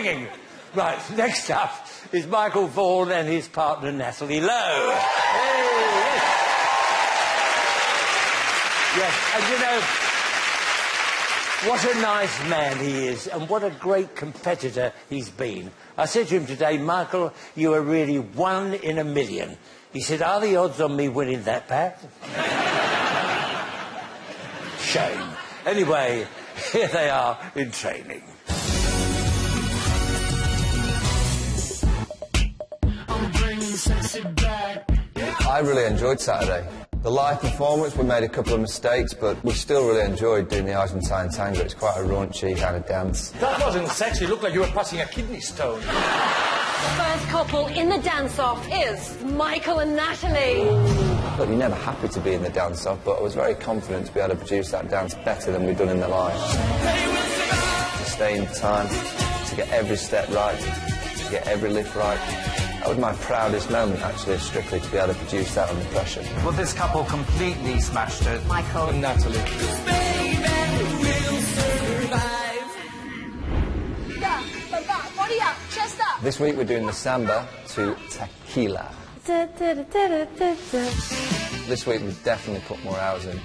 singing. Right, next up is Michael Vaughan and his partner Natalie Lowe. Hey, yes. Yes, and you know, what a nice man he is, and what a great competitor he's been. I said to him today, Michael, you are really 1 in a million. He said, are the odds on me winning that, Pat? Shame. Anyway, here they are in training. I really enjoyed Saturday. The live performance, we made a couple of mistakes, but we still really enjoyed doing the Argentine tango. It's quite a raunchy kind of dance. That wasn't sexy. It looked like you were passing a kidney stone. The first couple in the dance-off is Michael and Natalie. Look, you're never happy to be in the dance-off, but I was very confident to be able to produce that dance better than we'd done in the live. To stay in time, to get every step right, to get every lift right. That was my proudest moment, actually, Strictly, to be able to produce that under pressure. Well, this couple completely smashed it. Michael And Natalie. Body up, chest up. This week we're doing the samba to tequila. This week we've definitely put more hours in.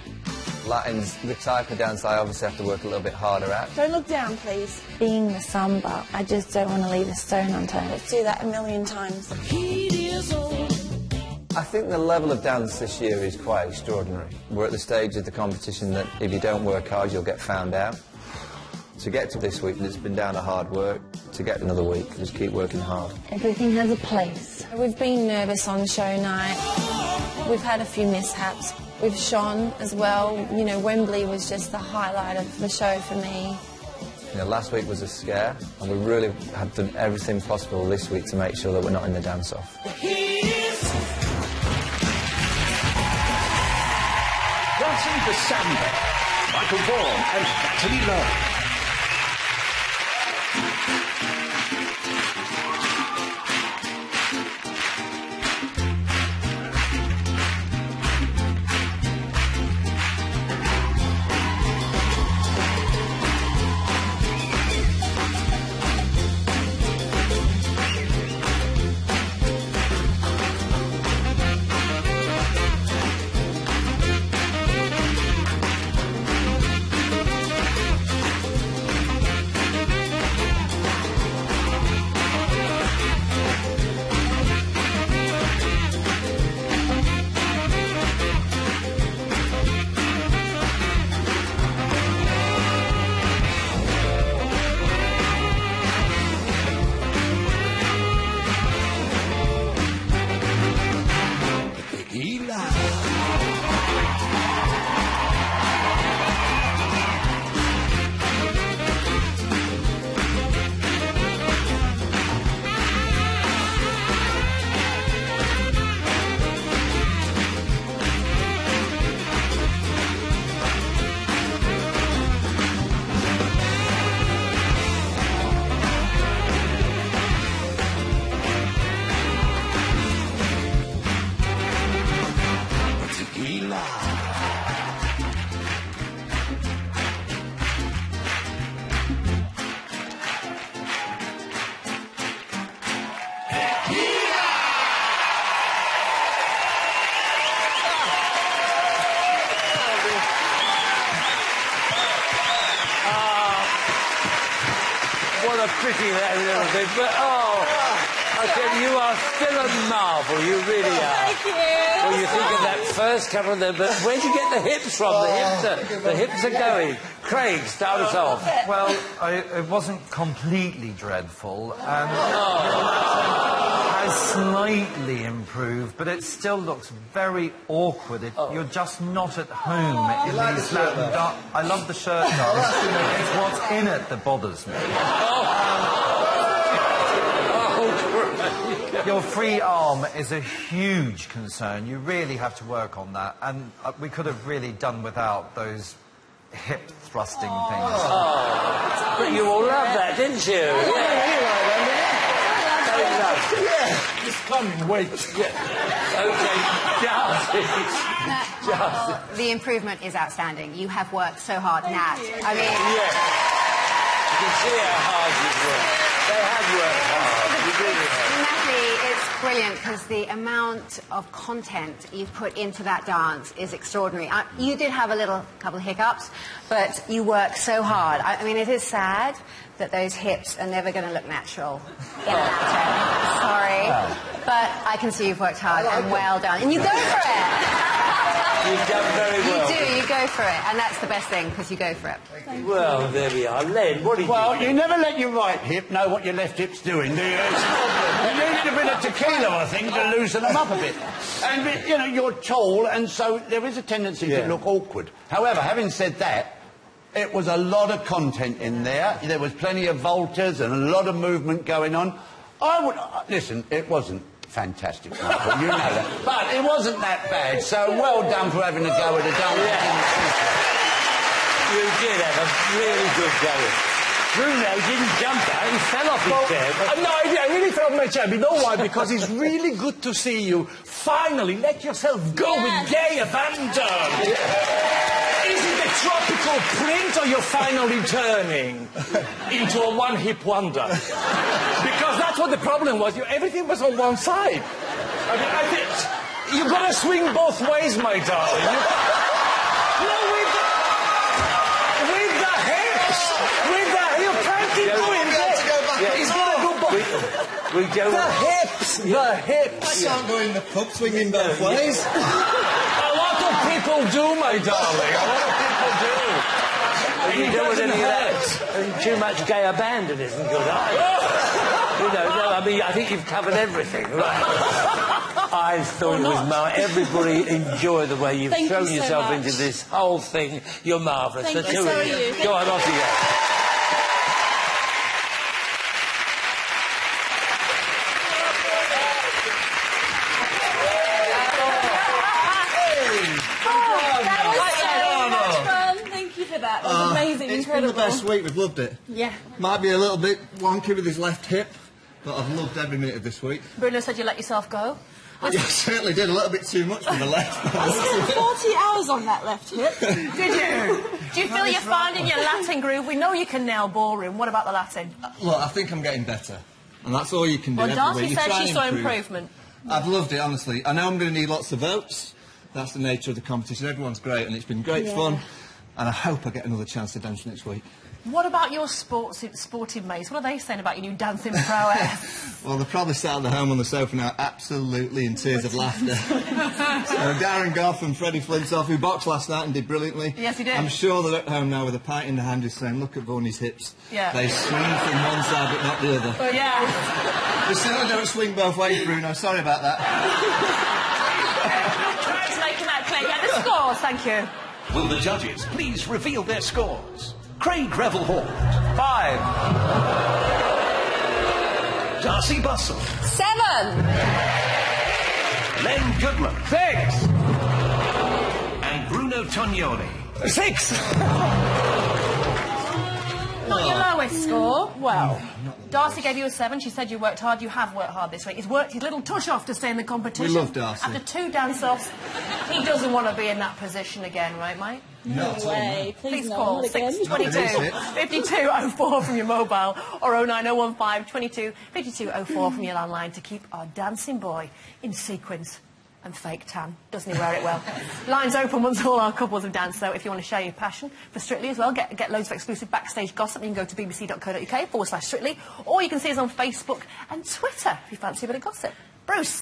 Latin's the type of dance I obviously have to work a little bit harder at. Don't look down, please. Being the samba, I just don't want to leave a stone unturned. Let's do that 1,000,000 times. I think the level of dance this year is quite extraordinary. We're at the stage of the competition that if you don't work hard, you'll get found out. To get to this week, it's been down to hard work. To get another week, just keep working hard. Everything has a place. We've been nervous on show night. We've had a few mishaps. We've shone as well. You know, Wembley was just the highlight of the show for me. You know, last week was a scare, and we really have done everything possible this week to make sure that we're not in the dance-off. Dancing the Samba, Michael Vaughan and Natalie Lowe. What a pity that little thing, but I tell you, you are still a marvel, you really are. Thank you. Well, you think of that first couple of them, but where'd you get the hips from? The hips are going. Craig, start us off. Well, it wasn't completely dreadful, and has slightly improved, but it still looks very awkward. You're just not at home in these Latin dance. I love the shirt dance. It's what's in it that bothers me. Your free arm is a huge concern. You really have to work on that, and we could have really done without those hip thrusting things. But you all loved that, didn't you? Yeah. Just come, wait. Okay, Darcy. The improvement is outstanding. You have worked so hard, Nat. I mean... Yeah. You can see how hard you've worked. They have worked hard. You really have. Natalie, it's brilliant because the amount of content you've put into that dance is extraordinary. You did have a couple of hiccups, but you work so hard. I mean, it is sad that those hips are never going to look natural in an actor. Sorry. But I can see you've worked hard and well done. And you go for it. You've done very well. You do, you go for it. And that's the best thing, because you go for it. Well, there we are. Len, what did you Well, do? you never let your right hip know what your left hip's doing, do you? You needed a bit of tequila, I think, to loosen them up a bit. And, you know, you're tall, and so there is a tendency to look awkward. However, having said that, it was a lot of content in there. There was plenty of voltas and a lot of movement going on. Listen, it wasn't fantastic, Michael, you know that. But it wasn't that bad, so well done for having a go at a dance. You did have a really good go. Bruno didn't jump out, he fell off his chair. But... No, I really fell off my chair. You know why? Because it's really good to see you finally let yourself go with gay abandon. Is it the tropical print or you're finally turning into a one-hip wonder? Because that's what the problem was. Everything was on one side. I mean, I think you've got to swing both ways, my darling. No, with the hips. With the you can't keep doing that. He's got to go both. The hips. The hips. I can't go in the pub swinging both ways. A lot of people do, my darling. A lot of people do. You don't want any of that. And too much gay abandon isn't good either. You know, no, I mean, I think you've covered everything, right? I thought it was marvellous. Everybody enjoy the way you've thrown yourself into this whole thing. You're marvellous. Thank you, so are you. Go on, off you go. That was amazing, it's incredible. been the best week, we've loved it. Yeah. Might be a little bit wonky with his left hip, but I've loved every minute of this week. Bruno said you let yourself go. I certainly did, a little bit too much with the left. I spent 40 hours on that left hip. Did you? Do you feel you're finding your Latin groove? We know you can nail ballroom. What about the Latin? Look, I think I'm getting better. And that's all you can do Well, every Darcy week. You said try she and saw improve. improvement. I've loved it, honestly. I know I'm going to need lots of votes. That's the nature of the competition. Everyone's great, and it's been great fun. And I hope I get another chance to dance next week. What about your sportive mates? What are they saying about your new dancing prowess? Well, they're probably sat at home on the sofa now, absolutely in tears of laughter. So Darren Goff and Freddie Flintoff, who boxed last night and did brilliantly. Yes, he did. I'm sure they're at home now with a pint in their hand just saying, look at Vaughan's hips. Yeah. They swing from one side but not the other. Oh, yeah. They certainly don't swing both ways, Bruno. Sorry about that. Try to make him out clear. Yeah, the scores, thank you. Will the judges please reveal their scores? Craig Revelhorn. 5. Darcy Bustle. 7. Len Goodman. 6. And Bruno Tognoli. 6. Not your lowest score. Well, Darcy gave you a 7. She said you worked hard. You have worked hard this week. He's worked his little tush off to stay in the competition. We love Darcy. After 2 dance-offs, he doesn't want to be in that position again, right, mate? No way. Please call 622 It is. 5204 from your mobile or 09015 22 5204 from your landline to keep our dancing boy in sequins and fake tan. Doesn't he wear it well? Lines open once all our couples have danced, though. If you want to share your passion for Strictly as well, get loads of exclusive backstage gossip, you can go to bbc.co.uk/Strictly, or you can see us on Facebook and Twitter if you fancy a bit of gossip. Bruce.